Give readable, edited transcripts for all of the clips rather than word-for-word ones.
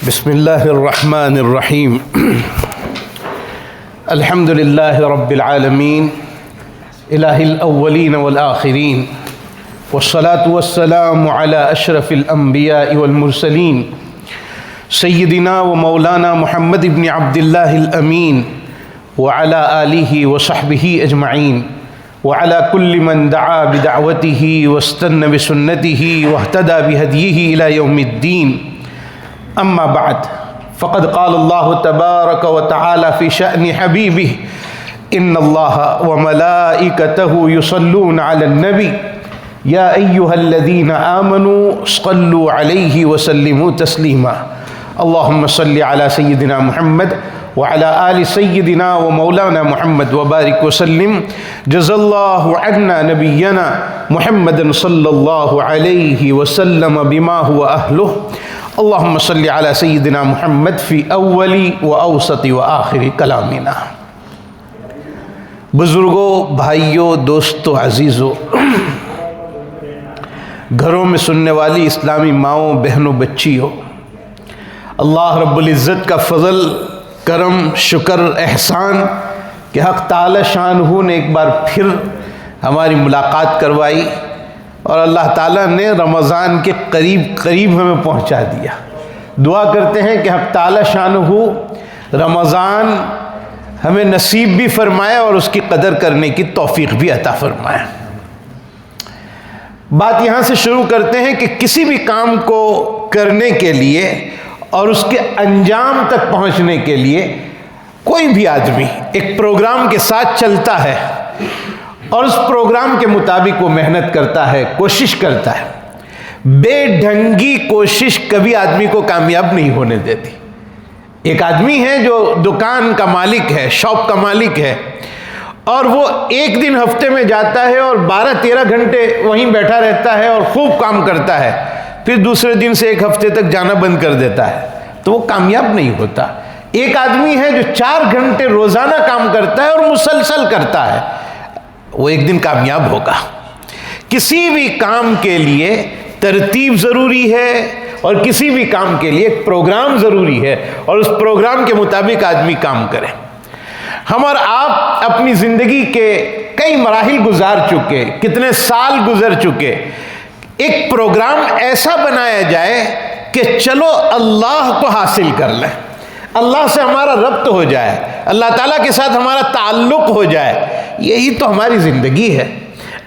بسم الله الرحمن الرحيم. الحمد لله رب العالمين إله الأولين والآخرين، والصلاة والسلام على أشرف الأنبياء والمرسلين سيدنا ومولانا محمد بن عبد الله الأمين وعلى آله وصحبه أجمعين، وعلى كل من دعا بدعوته واستنى بسنته واهتدى بهديه إلى يوم الدين. أما بعد، فقد قال الله تبارك وتعالى في شأن حبيبه: إن الله وملائكته يصلون على النبي يا أيها الذين آمنوا صلوا عليه وسلموا تسليما. اللهم صل على سيدنا محمد وعلى آل سيدنا ومولانا محمد وبارك وسلم. جزا الله عنا نبينا محمد صلى الله عليه وسلم بما هو أهله. اللهم صل على سيدنا محمد في أول وأوسط وآخر کلامنا. بزرگوں، بھائیوں، دوستوں، عزیزوں، گھروں میں سننے والی اسلامی ماؤں، بہنوں، بچیوں، اللہ رب العزت کا فضل، کرم، شکر، احسان کہ حق تعالی شانہ نے ایک بار پھر ہماری ملاقات کروائی اور اللہ تعالیٰ نے رمضان کے قریب ہمیں پہنچا دیا. دعا کرتے ہیں کہ حق تعالی شانہ رمضان ہمیں نصیب بھی فرمائے اور اس کی قدر کرنے کی توفیق بھی عطا فرمائے. بات یہاں سے شروع کرتے ہیں کہ کسی بھی کام کو کرنے کے لیے اور اس کے انجام تک پہنچنے کے لیے کوئی بھی آدمی ایک پروگرام کے ساتھ چلتا ہے اور اس پروگرام کے مطابق وہ محنت کرتا ہے، کوشش کرتا ہے. بے ڈھنگی کوشش کبھی آدمی کو کامیاب نہیں ہونے دیتی. ایک آدمی ہے جو دکان کا مالک ہے، شاپ کا مالک ہے، اور وہ ایک دن ہفتے میں جاتا ہے اور 12-13 گھنٹے وہیں بیٹھا رہتا ہے اور خوب کام کرتا ہے، پھر دوسرے دن سے ایک ہفتے تک جانا بند کر دیتا ہے، تو وہ کامیاب نہیں ہوتا. ایک آدمی ہے جو 4 گھنٹے روزانہ کام کرتا ہے اور مسلسل کرتا ہے، وہ ایک دن کامیاب ہوگا. کسی بھی کام کے لیے ترتیب ضروری ہے اور کسی بھی کام کے لیے ایک پروگرام ضروری ہے اور اس پروگرام کے مطابق آدمی کام کرے. ہم اور آپ اپنی زندگی کے کئی مراحل گزار چکے، کتنے سال گزر چکے. ایک پروگرام ایسا بنایا جائے کہ چلو اللہ کو حاصل کر لیں، اللہ سے ہمارا ربط ہو جائے، اللہ تعالیٰ کے ساتھ ہمارا تعلق ہو جائے. یہی تو ہماری زندگی ہے.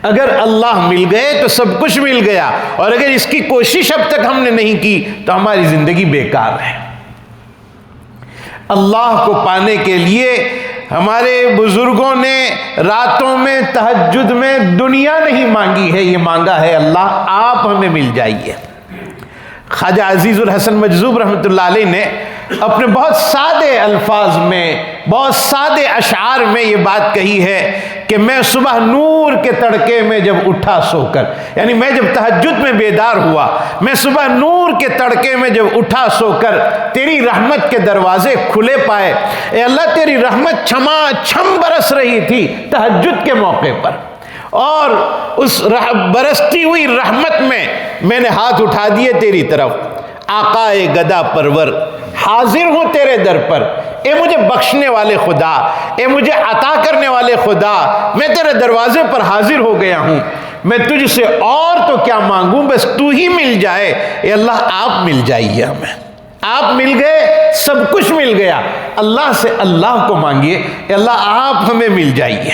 اگر اللہ مل گئے تو سب کچھ مل گیا، اور اگر اس کی کوشش اب تک ہم نے نہیں کی تو ہماری زندگی بیکار ہے. اللہ کو پانے کے لیے ہمارے بزرگوں نے راتوں میں، تہجد میں دنیا نہیں مانگی ہے، یہ مانگا ہے اللہ آپ ہمیں مل جائیے. خواجہ عزیز الحسن مجذوب رحمۃ اللہ علیہ نے اپنے بہت سادے الفاظ میں، بہت سادے اشعار میں یہ بات کہی ہے کہ میں صبح نور کے تڑکے میں جب اٹھا سو کر، یعنی میں جب تہجد میں بیدار ہوا، میں صبح نور کے تڑکے میں جب اٹھا سو کر تیری رحمت کے دروازے کھلے پائے. اے اللہ، تیری رحمت چھما چھم برس رہی تھی تہجد کے موقع پر، اور اس برستی ہوئی رحمت میں نے ہاتھ اٹھا دیے تیری طرف. آقا گدا پرور، حاضر ہوں تیرے در پر. اے مجھے بخشنے والے خدا، اے مجھے عطا کرنے والے خدا، میں تیرے دروازے پر حاضر ہو گیا ہوں. میں تجھ سے اور تو کیا مانگوں، بس تو ہی مل جائے. اے اللہ آپ مل جائیے ہمیں. آپ مل گئے، سب کچھ مل گیا. اللہ سے اللہ کو مانگیے، اے اللہ آپ ہمیں مل جائیے.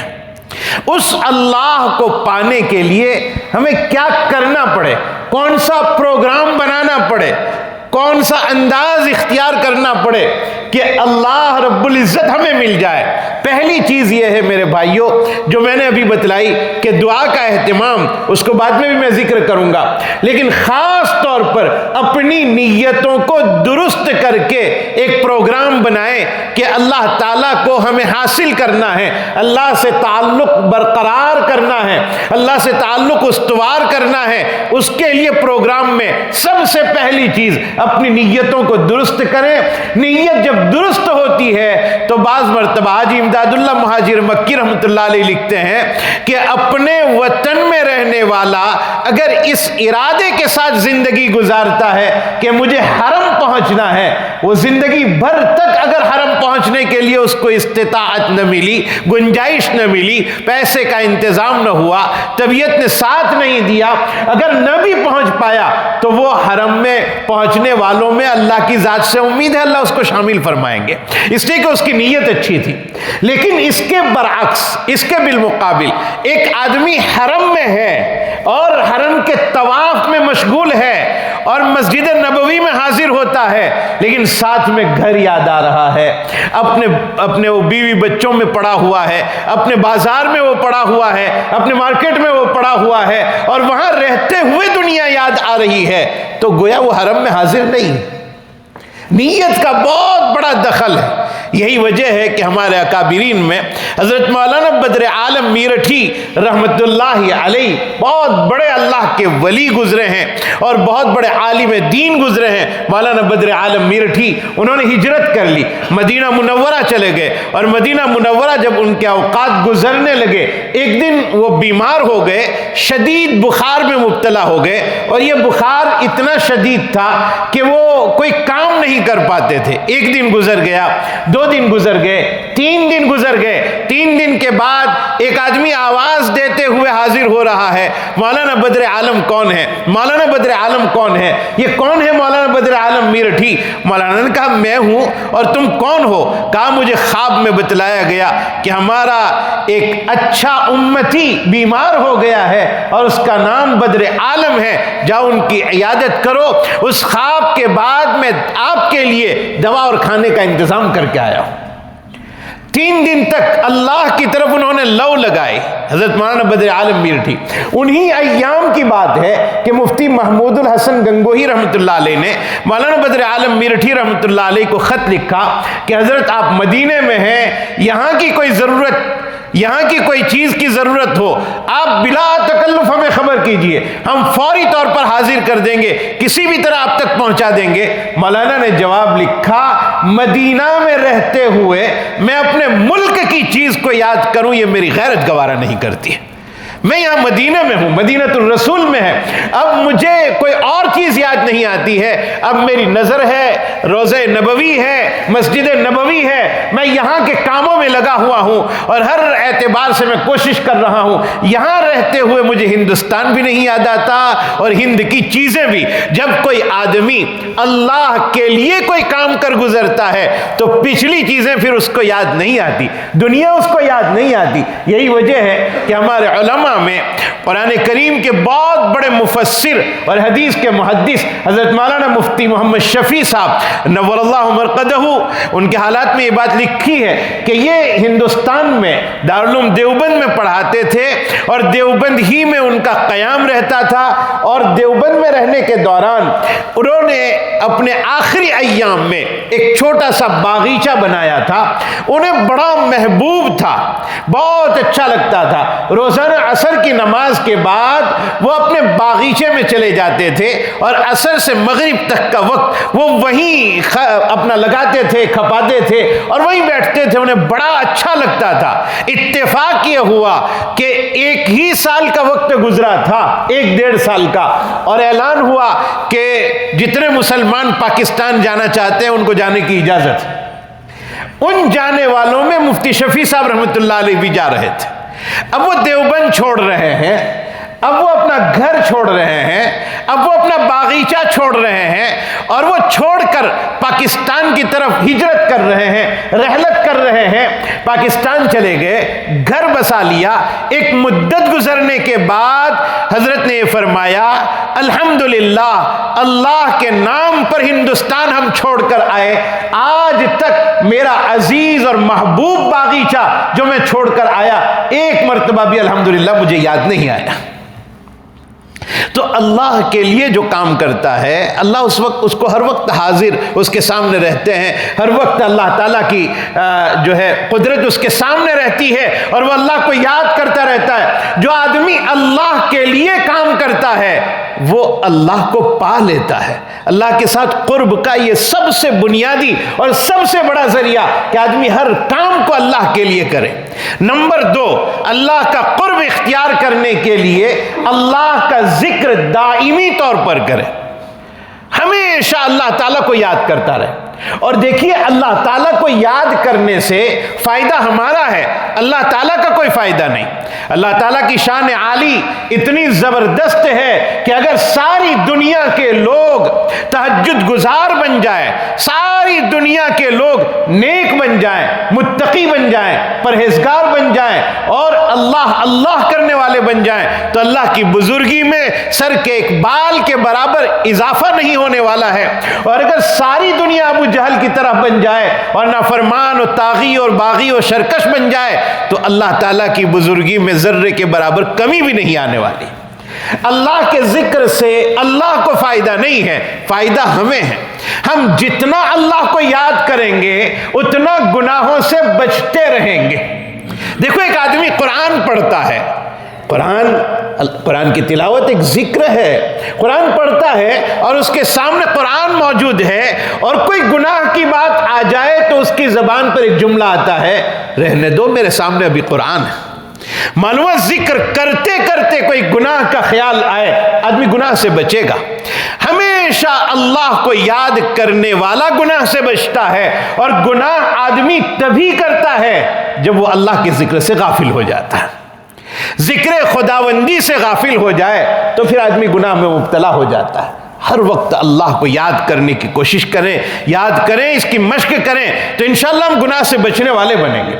اس اللہ کو پانے کے لیے ہمیں کیا کرنا پڑے، کون سا پروگرام بنانا پڑے، کون سا انداز اختیار کرنا پڑے کہ اللہ رب العزت ہمیں مل جائے. پہلی چیز یہ ہے میرے بھائیوں، جو میں نے ابھی بتلائی کہ دعا کا اہتمام، اس کو بعد میں بھی میں ذکر کروں گا، لیکن خاص طور پر اپنی نیتوں کو درست کر کے ایک پروگرام بنائیں کہ اللہ تعالیٰ کو ہمیں حاصل کرنا ہے، اللہ سے تعلق برقرار کرنا ہے، اللہ سے تعلق استوار کرنا ہے. اس کے لیے پروگرام میں سب سے پہلی چیز اپنی نیتوں کو درست کریں. نیت جب درست ہوتی ہے تو بعض مرتبہ حاجی امداد اللہ مہاجر مکی رحمۃ اللہ علیہ لکھتے ہیں کہ اپنے وطن میں رہنے والا اگر اس ارادے کے ساتھ زندگی زندگی گزارتا ہے کہ مجھے حرم پہنچنا ہے، وہ زندگی بھر تک اگر حرم پہنچنے کے لیے اس کو استطاعت نہ ملی، گنجائش نہ ملی، پیسے کا انتظام نہ ہوا، طبیعت نے ساتھ نہیں دیا، اگر نہ بھی پہنچ پایا تو وہ حرم میں پہنچنے والوں میں اللہ کی ذات سے امید ہے اللہ اس کو شامل فرمائیں گے، اس لیے کہ اس کی نیت اچھی تھی۔ لیکن اس کے برعکس، اس کے بالمقابل ایک آدمی حرم میں ہے اور حرم کے طواف میں مشغول ہے اور مسجد نبوی میں حاضر ہوتا ہے، لیکن ساتھ میں گھر یاد آ رہا ہے، اپنے وہ بیوی بچوں میں پڑا ہوا ہے، اپنے بازار میں وہ پڑا ہوا ہے، اپنے مارکیٹ میں وہ پڑا ہوا ہے، اور وہاں رہتے ہوئے دنیا یاد آ رہی ہے، تو گویا وہ حرم میں حاضر نہیں۔ نیت کا بہت بڑا دخل ہے۔ یہی وجہ ہے کہ ہمارے اکابرین میں حضرت مولانا بدر عالم میرٹھی رحمت اللہ علیہ بہت بڑے اللہ کے ولی گزرے ہیں اور بہت بڑے عالم دین گزرے ہیں۔ مولانا بدر عالم میرٹھی انہوں نے ہجرت کر لی، مدینہ منورہ چلے گئے، اور مدینہ منورہ جب ان کے اوقات گزرنے لگے، ایک دن وہ بیمار ہو گئے، شدید بخار میں مبتلا ہو گئے، اور یہ بخار اتنا شدید تھا کہ وہ کوئی کام نہیں کر پاتے تھے۔ ایک دن گزر گیا، 2 دن گزر گئے، 3 دن گزر گئے، 3 دن کے بعد ایک آدمی آواز دیتے ہوئے حاضر ہو رہا ہے، مولانا بدر عالم کون ہے؟ مولانا بدر عالم کون ہے؟ یہ کون ہے مولانا بدر عالم میرٹھی؟ مولانا نے کہا میں ہوں، اور تم کون ہو؟ کہا مجھے خواب میں بتلایا گیا کہ ہمارا ایک اچھا امتی بیمار ہو گیا ہے اور اس کا نام بدر عالم ہے، جاؤ ان کی عیادت کرو۔ اس خواب کے بعد میں آپ کے لیے دوا اور کھانے کا انتظام کر کے آیا ہوں۔ 3 دن تک اللہ کی طرف انہوں نے لو لگائی، حضرت مولانا بدر عالم میرٹھی۔ انہی ایام کی بات ہے کہ مفتی محمود الحسن گنگوہی رحمۃ اللہ علیہ نے مولانا بدر عالم میرٹھی رحمۃ اللہ علیہ کو خط لکھا کہ حضرت آپ مدینے میں ہیں، یہاں کی کوئی چیز کی ضرورت ہو آپ بلا تکلف ہمیں خبر کیجئے، ہم فوری طور پر حاضر کر دیں گے، کسی بھی طرح آپ تک پہنچا دیں گے۔ مولانا نے جواب لکھا، مدینہ میں رہتے ہوئے میں اپنے ملک کی چیز کو یاد کروں یہ میری غیرت گوارا نہیں کرتی ہے۔ میں یہاں مدینہ میں ہوں، مدینہ الرسول میں ہے، اب مجھے کوئی اور چیز یاد نہیں آتی ہے، اب میری نظر ہے روضہ نبوی ہے، مسجد نبوی ہے، میں یہاں کے کاموں میں لگا ہوا ہوں اور ہر اعتبار سے میں کوشش کر رہا ہوں۔ یہاں رہتے ہوئے مجھے ہندوستان بھی نہیں یاد آتا اور ہند کی چیزیں بھی۔ جب کوئی آدمی اللہ کے لیے کوئی کام کر گزرتا ہے تو پچھلی چیزیں پھر اس کو یاد نہیں آتی، دنیا اس کو یاد نہیں آتی۔ یہی وجہ ہے کہ ہمارے علماء میں قرآن کریم کے بہت بڑے مفسر اور حدیث کے محدث حضرت مولانا مفتی محمد شفیع صاحب نور اللہ مرقدہ، ان کے حالات میں یہ بات لکھی ہے کہ یہ ہندوستان میں دارالعلوم دیوبند میں پڑھاتے تھے اور دیوبند ہی میں ان کا قیام رہتا تھا، اور دیوبند میں رہنے کے دوران انہوں نے اپنے آخری ایام میں ایک چھوٹا سا باغیچہ بنایا تھا، انہیں بڑا محبوب تھا، بہت اچھا لگتا تھا۔ روزانہ عصر کی نماز کے بعد وہ اپنے باغیچے میں چلے جاتے تھے اور عصر سے مغرب تک کا وقت وہ وہیں اپنا لگاتے تھے، کھپاتے تھے اور وہیں بیٹھتے تھے، انہیں بڑا اچھا لگتا تھا۔ اتفاق یہ ہوا کہ 1 ہی سال کا وقت گزرا تھا، 1-1.5 سال کا، اور اعلان ہوا کہ جتنے مسلمان پاکستان جانا چاہتے ہیں ان کو جانے کی اجازت ہے۔ ان جانے والوں میں مفتی شفیع صاحب رحمۃ اللہ علیہ بھی جا رہے تھے۔ اب وہ دیوبند چھوڑ رہے ہیں، اب وہ اپنا گھر چھوڑ رہے ہیں، اب وہ اپنا باغیچہ چھوڑ رہے ہیں، اور وہ چھوڑ کر پاکستان کی طرف ہجرت کر رہے ہیں، رحلت کر رہے ہیں۔ پاکستان چلے گئے، گھر بسا لیا۔ ایک مدت گزرنے کے بعد حضرت نے یہ فرمایا، الحمدللہ اللہ کے نام پر ہندوستان ہم چھوڑ کر آئے، آج تک میرا عزیز اور محبوب باغیچہ جو میں چھوڑ کر آیا ایک مرتبہ بھی الحمدللہ مجھے یاد نہیں آیا۔ تو اللہ کے لیے جو کام کرتا ہے اللہ اس کو ہر وقت حاضر اس کے سامنے رہتے ہیں، ہر وقت اللہ تعالیٰ کی جو ہے قدرت اس کے سامنے رہتی ہے اور وہ اللہ کو یاد کرتا رہتا ہے۔ جو آدمی اللہ کے لیے کام کرتا ہے وہ اللہ کو پا لیتا ہے۔ اللہ کے ساتھ قرب کا یہ سب سے بنیادی اور سب سے بڑا ذریعہ کہ آدمی ہر کام کو اللہ کے لیے کرے۔ نمبر 2، اللہ کا قرب اختیار کرنے کے لیے اللہ کا ذکر دائمی طور پر کرے۔ ہمیشہ اللہ تعالیٰ کو یاد کرتا رہے. اور دیکھیے اللہ تعالیٰ کو یاد کرنے سے فائدہ ہمارا ہے، اللہ تعالیٰ کا کوئی فائدہ نہیں. اللہ تعالیٰ کی شان عالی اتنی زبردست ہے کہ اگر ساری دنیا کے لوگ تہجد گزار بن جائیں، ساری دنیا کے لوگ نیک بن جائیں، متقی بن جائیں، پرہیزگار بن جائیں اور اللہ اللہ کرنے والے بن جائیں، تو اللہ کی بزرگی میں سر کے ایک بال کے برابر اضافہ نہیں ہونے والا ہے. اور اگر ساری دنیا ابو جہل کی طرح بن جائے اور نافرمان اور طاغی اور باغی اور شرکش بن جائے تو اللہ تعالیٰ کی بزرگی میں ذرے کے برابر کمی بھی نہیں آنے والی. اللہ کے ذکر سے اللہ کو فائدہ نہیں ہے، فائدہ ہمیں ہے. ہم جتنا اللہ کو یاد کریں گے اتنا گناہوں سے بچتے رہیں گے. دیکھو ایک آدمی قرآن پڑھتا ہے، قرآن کی تلاوت ایک ذکر ہے، قرآن پڑھتا ہے اور اس کے سامنے قرآن موجود ہے اور کوئی گناہ کی بات آ جائے تو اس کی زبان پر ایک جملہ آتا ہے، رہنے دو میرے سامنے ابھی قرآن ہے. معلوم ہے ذکر کرتے کرتے کوئی گناہ کا خیال آئے آدمی گناہ سے بچے گا. ہمیشہ اللہ کو یاد کرنے والا گناہ سے بچتا ہے، اور گناہ آدمی تبھی کرتا ہے جب وہ اللہ کے ذکر سے غافل ہو جاتا ہے. ذکر خداوندی سے غافل ہو جائے تو پھر آدمی گناہ میں مبتلا ہو جاتا ہے. ہر وقت اللہ کو یاد کرنے کی کوشش کریں، یاد کریں، اس کی مشق کریں تو انشاءاللہ ہم گناہ سے بچنے والے بنیں گے.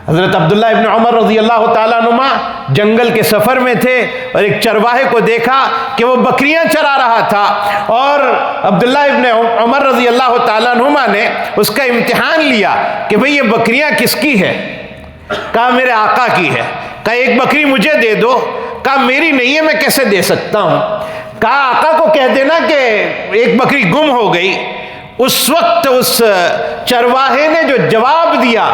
حضرت عبداللہ ابن عمر رضی اللہ تعالیٰ عنہما جنگل کے سفر میں تھے اور ایک چرواہے کو دیکھا کہ وہ بکریاں چرا رہا تھا، اور عبداللہ ابن عمر رضی اللہ تعالیٰ عنہما نے اس کا امتحان لیا کہ بھئی یہ بکریاں کس کی ہے؟ کہا میرے آقا کی ہے. کہا ایک بکری مجھے دے دو. کہا میری نہیں ہے، میں کیسے دے سکتا ہوں؟ کہا آقا کو کہہ دینا کہ ایک بکری گم ہو گئی. اس وقت اس چرواہے نے جو جواب دیا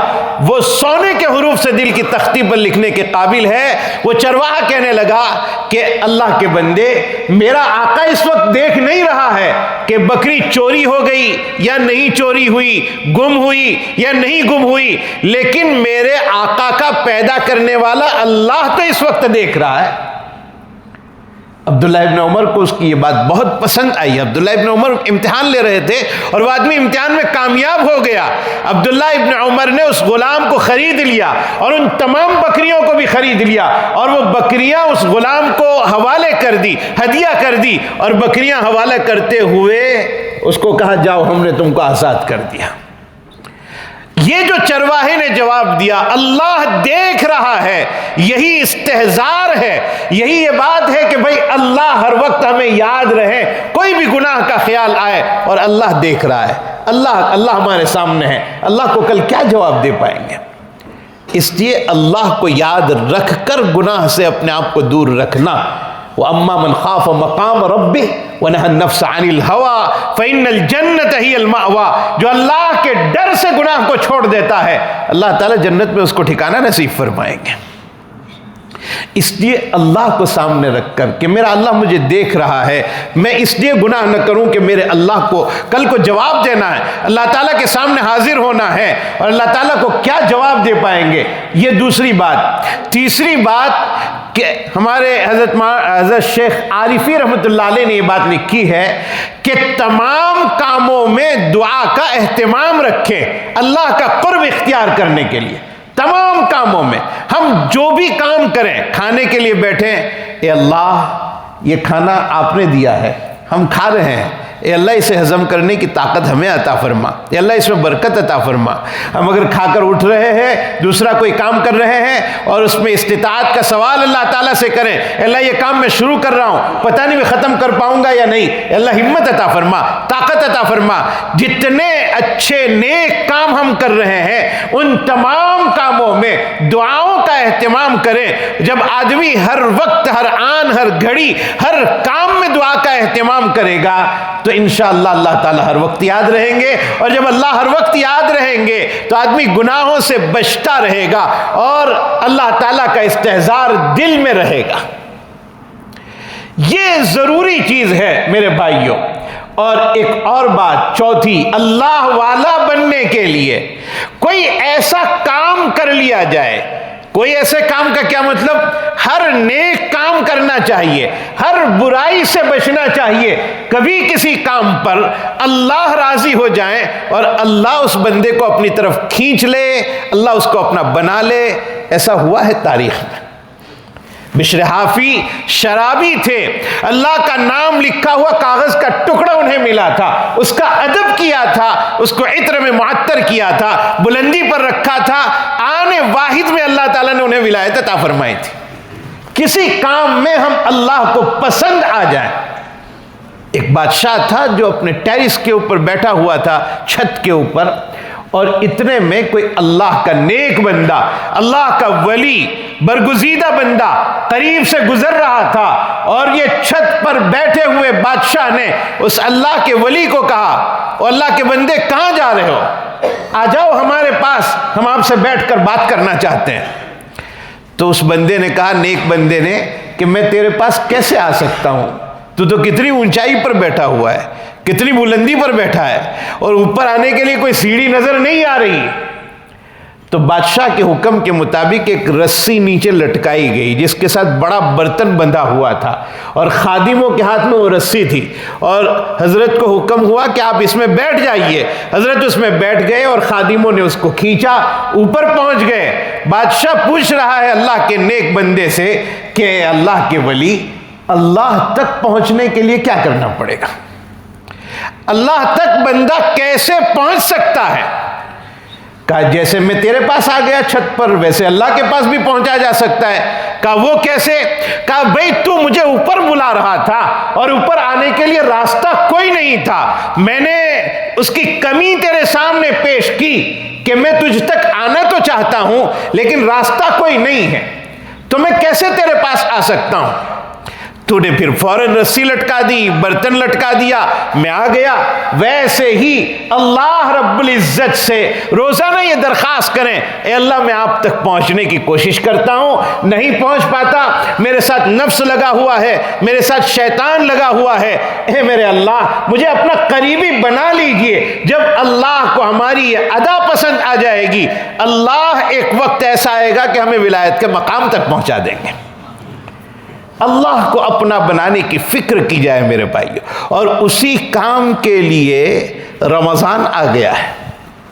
وہ سونے کے حروف سے دل کی تختی پر لکھنے کے قابل ہے. وہ چرواہا کہنے لگا کہ اللہ کے بندے، میرا آقا اس وقت دیکھ نہیں رہا ہے کہ بکری چوری ہو گئی یا نہیں چوری ہوئی، گم ہوئی یا نہیں گم ہوئی، لیکن میرے آقا کا پیدا کرنے والا اللہ تو اس وقت دیکھ رہا ہے. عبداللہ ابن عمر کو اس کی یہ بات بہت پسند آئی. عبداللہ ابن عمر امتحان لے رہے تھے اور وہ آدمی امتحان میں کامیاب ہو گیا. عبداللہ ابن عمر نے اس غلام کو خرید لیا اور ان تمام بکریوں کو بھی خرید لیا، اور وہ بکریاں اس غلام کو حوالے کر دی، ہدیہ کر دی، اور بکریاں حوالے کرتے ہوئے اس کو کہا جاؤ ہم نے تم کو آزاد کر دیا. یہ جو چرواہے نے جواب دیا اللہ دیکھ رہا ہے، یہی استحضار ہے، یہی یہ بات ہے کہ بھئی اللہ ہر وقت ہمیں یاد رہے، کوئی بھی گناہ کا خیال آئے اور اللہ دیکھ رہا ہے، اللہ ہمارے سامنے ہے. اللہ کو کل کیا جواب دے پائیں گے؟ اس لیے اللہ کو یاد رکھ کر گناہ سے اپنے آپ کو دور رکھنا. وَأَمَّا مَنْ خَافَ مَقَامَ رَبِّهِ وَنَهَى النَّفْسَ عَنِ الْهَوَىٰ فَإِنَّ الْجَنَّةَ هِيَ الْمَأْوَىٰ. جو اللہ کے ڈر سے گناہ کو چھوڑ دیتا ہے اللہ تعالیٰ جنت میں اس کو ٹھکانہ نصیب فرمائیں گے. اس لیے اللہ کو سامنے رکھ کر کہ میرا اللہ مجھے دیکھ رہا ہے، میں اس لیے گناہ نہ کروں کہ میرے اللہ کو کل کو جواب دینا ہے، اللہ تعالیٰ کے سامنے حاضر ہونا ہے، اور اللہ تعالیٰ کو کیا جواب دے پائیں گے. یہ دوسری بات. تیسری بات کہ ہمارے حضرت شیخ عارفی رحمۃ اللہ علیہ نے یہ بات لکھی ہے کہ تمام کاموں میں دعا کا اہتمام رکھیں اللہ کا قرب اختیار کرنے کے لیے. تمام کاموں میں ہم جو بھی کام کریں، کھانے کے لیے بیٹھیں، اے اللہ یہ کھانا آپ نے دیا ہے، ہم کھا رہے ہیں، اے اللہ اسے ہضم کرنے کی طاقت ہمیں عطا فرما، اے اللہ اس میں برکت عطا فرما. ہم اگر کھا کر اٹھ رہے ہیں، دوسرا کوئی کام کر رہے ہیں اور اس میں استطاعت کا سوال اللہ تعالیٰ سے کریں، اے اللہ یہ کام میں شروع کر رہا ہوں، پتہ نہیں میں ختم کر پاؤں گا یا نہیں، اے اللہ ہمت عطا فرما، طاقت عطا فرما. جتنے اچھے نیک کام ہم کر رہے ہیں ان تمام کاموں میں دعاؤں کا اہتمام کریں. جب آدمی ہر وقت، ہر آن، ہر گھڑی، ہر کام میں دعا کا اہتمام کرے گا تو انشاءاللہ اللہ تعالیٰ ہر وقت یاد رہیں گے، اور جب اللہ ہر وقت یاد رہیں گے تو آدمی گناہوں سے بچتا رہے گا اور اللہ تعالیٰ کا استحضار دل میں رہے گا. یہ ضروری چیز ہے میرے بھائیوں. اور ایک اور بات چوتھی، اللہ والا بننے کے لیے کوئی ایسا کام کر لیا جائے، کوئی ایسے کام کا کیا مطلب؟ ہر نیک کام کرنا چاہیے، ہر برائی سے بچنا چاہیے۔ کبھی کسی کام پر اللہ راضی ہو جائیں اور اللہ اس بندے کو اپنی طرف کھینچ لے، اللہ اس کو اپنا بنا لے، ایسا ہوا ہے تاریخ میں۔ بشر حافی شرابی تھے، اللہ کا نام لکھا ہوا کاغذ کا ٹکڑا انہیں ملا تھا، اس کا ادب کیا تھا، اس کو عطر میں معطر کیا تھا، بلندی پر رکھا تھا، آن واحد میں اللہ تعالیٰ نے انہیں ولایت عطا فرمائی تھی۔ کسی کام میں ہم اللہ کو پسند آ جائیں۔ ایک بادشاہ تھا جو اپنے ٹیرس کے اوپر بیٹھا ہوا تھا، چھت کے اوپر، اور اتنے میں کوئی اللہ کا نیک بندہ، اللہ کا ولی، برگزیدہ بندہ قریب سے گزر رہا تھا، اور یہ چھت پر بیٹھے ہوئے بادشاہ نے اس اللہ کے ولی کو کہا، او اللہ کے بندے کہاں جا رہے ہو؟ آ جاؤ ہمارے پاس، ہم آپ سے بیٹھ کر بات کرنا چاہتے ہیں۔ تو اس بندے نے کہا، نیک بندے نے، کہ میں تیرے پاس کیسے آ سکتا ہوں؟ تو کتنی اونچائی پر بیٹھا ہوا ہے، کتنی بلندی پر بیٹھا ہے، اور اوپر آنے کے لیے کوئی سیڑھی نظر نہیں آ رہی۔ تو بادشاہ کے حکم کے مطابق ایک رسی نیچے لٹکائی گئی جس کے ساتھ بڑا برتن بندھا ہوا تھا، اور خادموں کے ہاتھ میں وہ رسی تھی، اور حضرت کو حکم ہوا کہ آپ اس میں بیٹھ جائیے۔ حضرت اس میں بیٹھ گئے اور خادموں نے اس کو کھینچا، اوپر پہنچ گئے۔ بادشاہ پوچھ رہا ہے اللہ کے نیک بندے سے کہ اللہ کے ولی، اللہ تک پہنچنے کے لیے کیا کرنا پڑے گا؟ اللہ تک بندہ کیسے پہنچ سکتا ہے؟ کہا جیسے میں تیرے پاس آ گیا چھت پر، ویسے اللہ کے پاس بھی پہنچا جا سکتا ہے۔ کہا وہ کیسے؟ کہا بھئی تو مجھے اوپر بلا رہا تھا، اور اوپر آنے کے لیے راستہ کوئی نہیں تھا، میں نے اس کی کمی تیرے سامنے پیش کی کہ میں تجھ تک آنا تو چاہتا ہوں لیکن راستہ کوئی نہیں ہے، تو میں کیسے تیرے پاس آ سکتا ہوں؟ تو نے پھر فوراً رسی لٹکا دی، برتن لٹکا دیا، میں آ گیا۔ ویسے ہی اللہ رب العزت سے روزانہ یہ درخواست کریں، اے اللہ میں آپ تک پہنچنے کی کوشش کرتا ہوں، نہیں پہنچ پاتا، میرے ساتھ نفس لگا ہوا ہے، میرے ساتھ شیطان لگا ہوا ہے، اے میرے اللہ مجھے اپنا قریبی بنا لیجئے۔ جب اللہ کو ہماری یہ ادا پسند آ جائے گی، اللہ ایک وقت ایسا آئے گا کہ ہمیں ولایت کے مقام تک پہنچا دیں گے۔ اللہ کو اپنا بنانے کی فکر کی جائے میرے بھائیو، اور اسی کام کے لیے رمضان آ گیا ہے،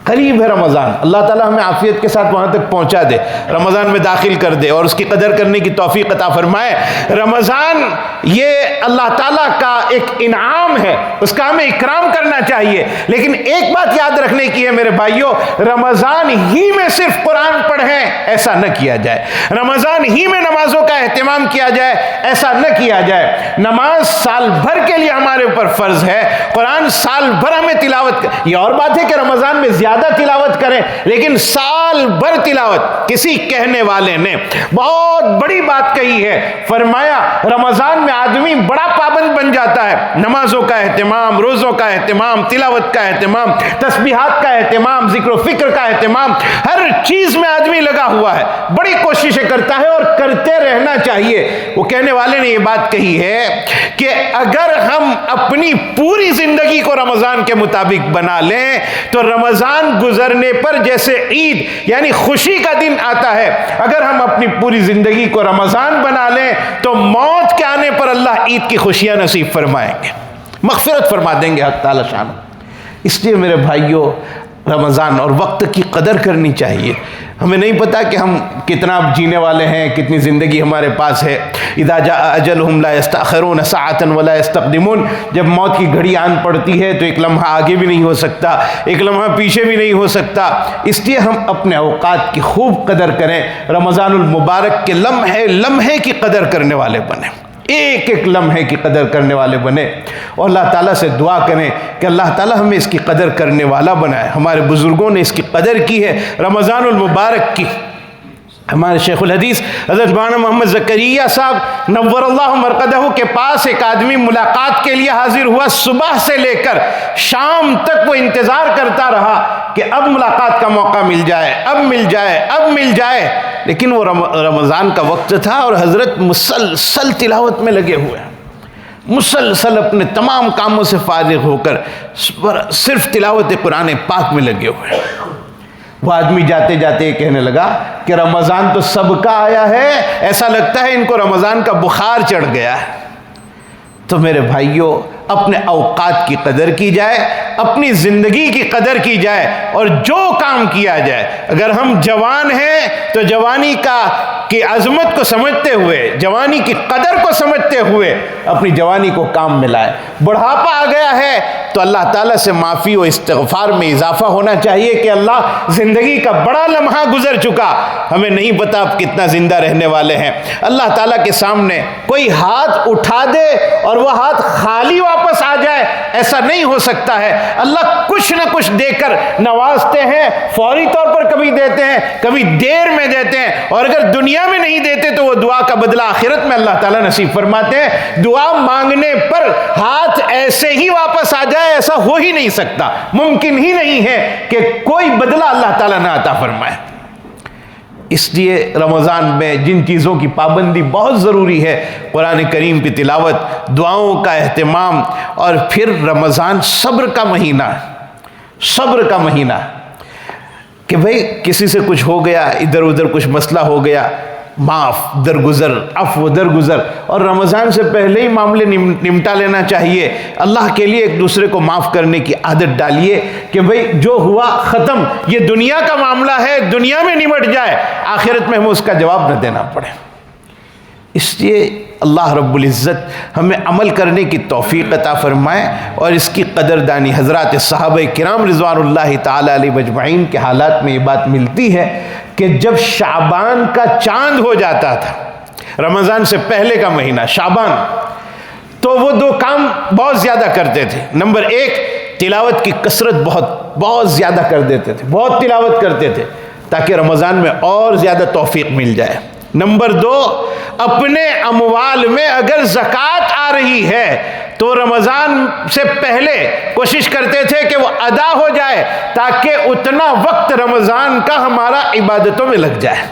قریب ہے رمضان۔ اللہ تعالیٰ ہمیں عافیت کے ساتھ وہاں تک پہنچا دے، رمضان میں داخل کر دے اور اس کی قدر کرنے کی توفیق عطا فرمائے۔ رمضان یہ اللہ تعالیٰ کا ایک انعام ہے، اس کا ہمیں اکرام کرنا چاہیے، لیکن ایک بات یاد رکھنے کی ہے میرے بھائیو، رمضان ہی میں صرف قرآن پڑھیں ایسا نہ کیا جائے، رمضان ہی میں نمازوں کا اہتمام کیا جائے ایسا نہ کیا جائے۔ نماز سال بھر کے لیے ہمارے اوپر فرض ہے، قرآن سال بھر ہمیں تلاوت، یہ اور بات ہے کہ رمضان میں زیادہ تلاوت کریں، لیکن سال بھر تلاوت۔ کسی کہنے والے نے بہت بڑی بات کہی ہے، فرمایا رمضان میں آدمی بڑا پابند بن جاتا ہے، نمازوں کا اہتمام، روزوں کا اہتمام، تلاوت کا اہتمام، تسبیحات کا اہتمام، ذکر و فکر کا اہتمام، ہر چیز میں آدمی لگا ہوا ہے، بڑی کوششیں کرتا ہے اور کرتے رہنا چاہیے۔ وہ کہنے والے نے یہ بات کہی ہے کہ اگر ہم اپنی پوری زندگی کو رمضان کے مطابق بنا لیں تو رمضان گزرنے پر جیسے عید یعنی خوشی کا دن آتا ہے، اگر ہم اپنی پوری زندگی کو رمضان بنا لیں تو موت کے آنے پر اللہ عید کی خوشیاں نصیب فرمائیں گے، مغفرت فرما دیں گے حق تعالی شان۔ اس لیے میرے بھائیوں رمضان اور وقت کی قدر کرنی چاہیے۔ ہمیں نہیں پتا کہ ہم کتنا جینے والے ہیں، کتنی زندگی ہمارے پاس ہے۔ اذا جاء اجلہم لا یستأخرون ساعۃ ولا یستقدمون، جب موت کی گھڑی آن پڑتی ہے تو ایک لمحہ آگے بھی نہیں ہو سکتا، ایک لمحہ پیچھے بھی نہیں ہو سکتا۔ اس لیے ہم اپنے اوقات کی خوب قدر کریں، رمضان المبارک کے لمحے لمحے کی قدر کرنے والے بنیں، ایک ایک لمحے کی قدر کرنے والے بنے، اور اللہ تعالیٰ سے دعا کریں کہ اللہ تعالیٰ ہمیں اس کی قدر کرنے والا بنائے۔ ہمارے بزرگوں نے اس کی قدر کی ہے، رمضان المبارک کی۔ ہمارے شیخ الحدیث حضرت مولانا محمد زکریا صاحب نور اللہ مرقدہ کے پاس ایک آدمی ملاقات کے لیے حاضر ہوا، صبح سے لے کر شام تک وہ انتظار کرتا رہا کہ اب ملاقات کا موقع مل جائے، اب مل جائے، اب مل جائے، لیکن وہ رمضان کا وقت تھا اور حضرت مسلسل تلاوت میں لگے ہوئے ہیں، مسلسل اپنے تمام کاموں سے فارغ ہو کر صرف تلاوت قرآن پاک میں لگے ہوئے ہیں۔ وہ آدمی جاتے جاتے کہنے لگا کہ رمضان تو سب کا آیا ہے، ایسا لگتا ہے ان کو رمضان کا بخار چڑھ گیا ہے۔ تو میرے بھائیوں، اپنے اوقات کی قدر کی جائے، اپنی زندگی کی قدر کی جائے، اور جو کام کیا جائے، اگر ہم جوان ہیں تو جوانی کی عظمت کو سمجھتے ہوئے، جوانی کی قدر کو سمجھتے ہوئے اپنی جوانی کو کام میں لائے۔ بڑھاپا آ گیا ہے تو اللہ تعالیٰ سے معافی و استغفار میں اضافہ ہونا چاہیے کہ اللہ، زندگی کا بڑا لمحہ گزر چکا، ہمیں نہیں پتا اب کتنا زندہ رہنے والے ہیں۔ اللہ تعالیٰ کے سامنے کوئی ہاتھ اٹھا دے اور وہ ہاتھ خالی واپس آ جائے، ایسا نہیں ہو سکتا ہے۔ اللہ کچھ نہ کچھ دے کر نوازتے ہیں، فوری طور پر کبھی دیتے ہیں، کبھی دیر میں دیتے ہیں، اور اگر دنیا میں نہیں دیتے تو وہ دعا کا بدلہ آخرت میں اللہ تعالیٰ نصیب فرماتے ہیں۔ دعا مانگنے پر ہاتھ ایسے ہی واپس آ جائے، ایسا ہو ہی نہیں سکتا، ممکن ہی نہیں ہے کہ کوئی بدلہ اللہ تعالیٰ نہ عطا فرمائے۔ اس لیے رمضان میں جن چیزوں کی پابندی بہت ضروری ہے، قرآن کریم کی تلاوت، دعاؤں کا اہتمام، اور پھر رمضان صبر کا مہینہ، صبر کا مہینہ، کہ بھئی کسی سے کچھ ہو گیا، ادھر ادھر کچھ مسئلہ ہو گیا، معاف، درگزر، عفو، درگزر، اور رمضان سے پہلے ہی معاملے نمٹا لینا چاہیے۔ اللہ کے لیے ایک دوسرے کو معاف کرنے کی عادت ڈالیے کہ بھئی جو ہوا ختم، یہ دنیا کا معاملہ ہے، دنیا میں نمٹ جائے، آخرت میں ہمیں اس کا جواب نہ دینا پڑے۔ اس لیے اللہ رب العزت ہمیں عمل کرنے کی توفیق عطا فرمائے، اور اس کی قدردانی حضرات صحابہ کرام رضوان اللہ تعالی علیہ مجمعین کے حالات میں یہ بات ملتی ہے کہ جب شعبان کا چاند ہو جاتا تھا، رمضان سے پہلے کا مہینہ شعبان، تو وہ دو کام بہت زیادہ کرتے تھے۔ نمبر ایک، تلاوت کی کثرت بہت زیادہ کر دیتے تھے، بہت تلاوت کرتے تھے تاکہ رمضان میں اور زیادہ توفیق مل جائے۔ نمبر دو، اپنے اموال میں اگر زکوٰۃ آ رہی ہے تو رمضان سے پہلے کوشش کرتے تھے کہ وہ ادا ہو جائے تاکہ اتنا وقت رمضان کا ہمارا عبادتوں میں لگ جائے۔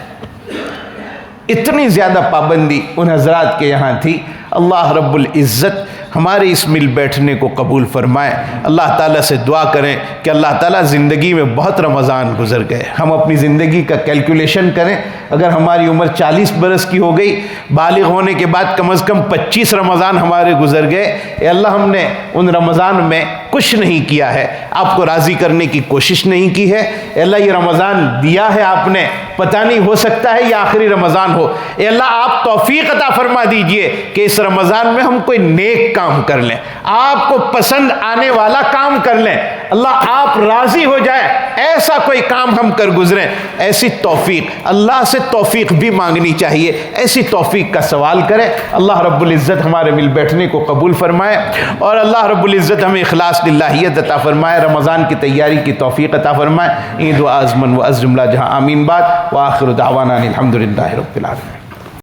اتنی زیادہ پابندی ان حضرات کے یہاں تھی۔ اللہ رب العزت ہمارے اس مل بیٹھنے کو قبول فرمائے۔ اللہ تعالیٰ سے دعا کریں کہ اللہ تعالیٰ زندگی میں بہت رمضان گزر گئے، ہم اپنی زندگی کا کیلکولیشن کریں، اگر ہماری عمر 40 برس کی ہو گئی، بالغ ہونے کے بعد کم از کم 25 رمضان ہمارے گزر گئے۔ اے اللہ، ہم نے ان رمضان میں کچھ نہیں کیا ہے، آپ کو راضی کرنے کی کوشش نہیں کی ہے۔ اے اللہ، یہ رمضان دیا ہے آپ نے، پتہ نہیں ہو سکتا ہے یہ آخری رمضان ہو۔ اے اللہ، آپ توفیق عطا فرما دیجئے کہ اس رمضان میں ہم کوئی نیک کام کر لیں، آپ کو پسند آنے والا کام کر لیں، اللہ آپ راضی ہو جائے ایسا کوئی کام ہم کر گزریں۔ ایسی توفیق، اللہ سے توفیق بھی مانگنی چاہیے، ایسی توفیق کا سوال کریں۔ اللہ رب العزت ہمارے مل بیٹھنے کو قبول فرمائے، اور اللہ رب العزت ہمیں اخلاص للہیت عطا فرمائے، رمضان کی تیاری کی توفیق عطا فرمائے۔ عید و ازمن و از جملہ جہاں آمین بات، وآخر دعوانا الحمدللہ رب العالمین۔